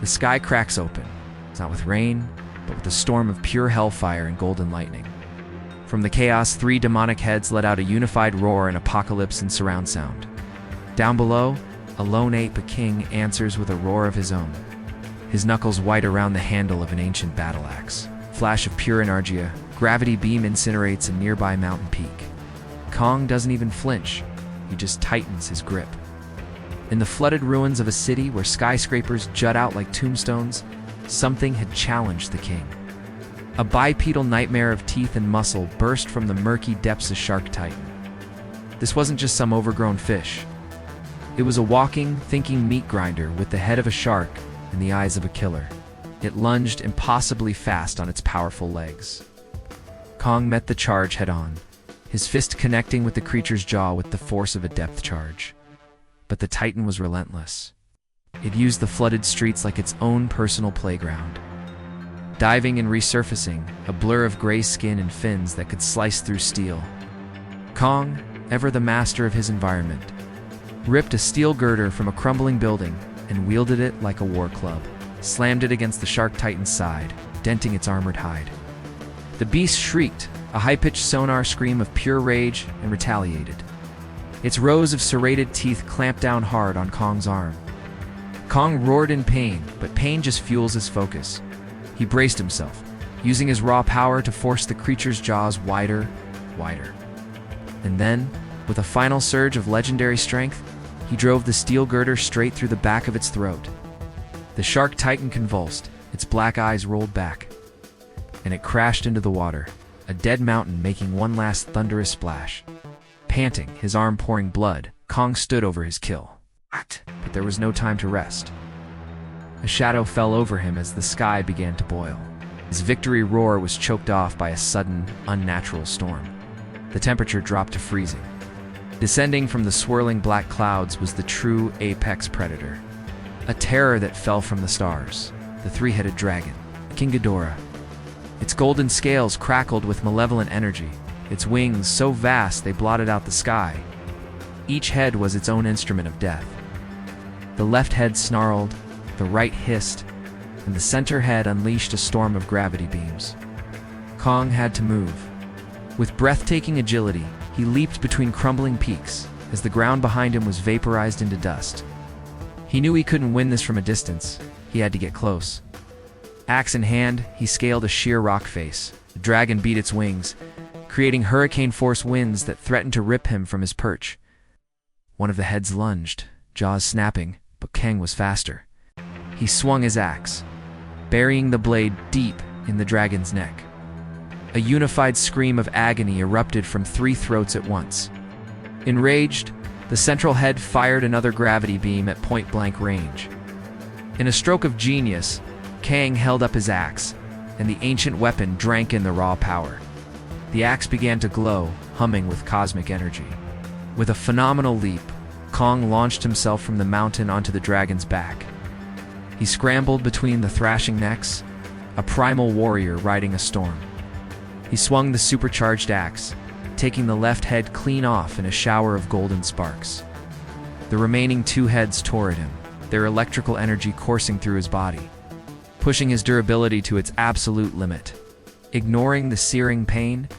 The sky cracks open, not with rain, but with a storm of pure hellfire and golden lightning. From the chaos, three demonic heads let out a unified roar and apocalypse in surround sound. Down below, a lone ape, a king, answers with a roar of his own, his knuckles white around the handle of an ancient battle axe. Flash of pure energia, gravity beam incinerates a nearby mountain peak. Kong doesn't even flinch, he just tightens his grip. In the flooded ruins of a city where skyscrapers jut out like tombstones, something had challenged the king. A bipedal nightmare of teeth and muscle burst from the murky depths of Shark Titan. This wasn't just some overgrown fish. It was a walking, thinking meat grinder with the head of a shark and the eyes of a killer. It lunged impossibly fast on its powerful legs. Kong met the charge head-on, his fist connecting with the creature's jaw with the force of a depth charge. But the Titan was relentless. It used the flooded streets like its own personal playground. Diving and resurfacing, a blur of gray skin and fins that could slice through steel. Kong, ever the master of his environment, ripped a steel girder from a crumbling building and wielded it like a war club, slammed it against the Shark Titan's side, denting its armored hide. The beast shrieked, a high-pitched sonar scream of pure rage, and retaliated. Its rows of serrated teeth clamped down hard on Kong's arm. Kong roared in pain, but pain just fuels his focus. He braced himself, using his raw power to force the creature's jaws wider. And then, with a final surge of legendary strength, he drove the steel girder straight through the back of its throat. The Shark Titan convulsed, its black eyes rolled back, and it crashed into the water, a dead mountain making one last thunderous splash. Panting, his arm pouring blood, Kong stood over his kill. But there was no time to rest. A shadow fell over him as the sky began to boil. His victory roar was choked off by a sudden, unnatural storm. The temperature dropped to freezing. Descending from the swirling black clouds was the true apex predator. A terror that fell from the stars, the three-headed dragon, King Ghidorah. Its golden scales crackled with malevolent energy, its wings so vast they blotted out the sky. Each head was its own instrument of death. The left head snarled, the right hissed, and the center head unleashed a storm of gravity beams. Kong had to move. With breathtaking agility, he leaped between crumbling peaks as the ground behind him was vaporized into dust. He knew he couldn't win this from a distance. He had to get close. Axe in hand, he scaled a sheer rock face. The dragon beat its wings, creating hurricane-force winds that threatened to rip him from his perch. One of the heads lunged, jaws snapping, but Kang was faster. He swung his axe, burying the blade deep in the dragon's neck. A unified scream of agony erupted from three throats at once. Enraged, the central head fired another gravity beam at point-blank range. In a stroke of genius, Kang held up his axe, and the ancient weapon drank in the raw power. The axe began to glow, humming with cosmic energy. With a phenomenal leap, Kong launched himself from the mountain onto the dragon's back. He scrambled between the thrashing necks, a primal warrior riding a storm. He swung the supercharged axe, taking the left head clean off in a shower of golden sparks. The remaining two heads tore at him, their electrical energy coursing through his body, pushing his durability to its absolute limit. Ignoring the searing pain,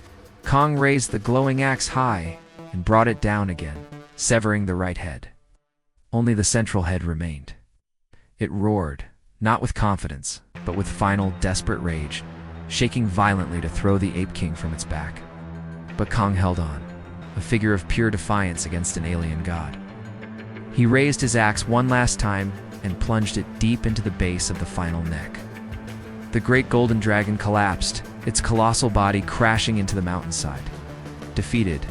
Kong raised the glowing axe high and brought it down again, severing the right head. Only the central head remained. It roared, not with confidence, but with final, desperate rage, shaking violently to throw the Ape King from its back. But Kong held on, a figure of pure defiance against an alien god. He raised his axe one last time and plunged it deep into the base of the final neck. The great golden dragon collapsed, its colossal body crashing into the mountainside. Defeated,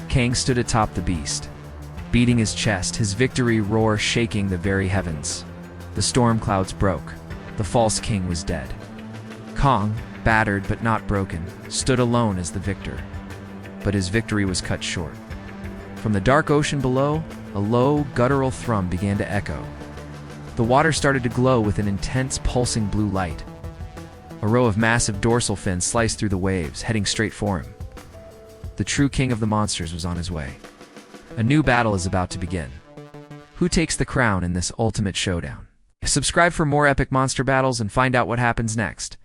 Kang stood atop the beast, beating his chest, his victory roar shaking the very heavens. The storm clouds broke. The false king was dead. Kong, battered but not broken, stood alone as the victor. But his victory was cut short. From the dark ocean below, a low, guttural thrum began to echo. The water started to glow with an intense, pulsing blue light. A row of massive dorsal fins sliced through the waves, heading straight for him. The true king of the monsters was on his way. A new battle is about to begin. Who takes the crown in this ultimate showdown? Subscribe for more epic monster battles and find out what happens next.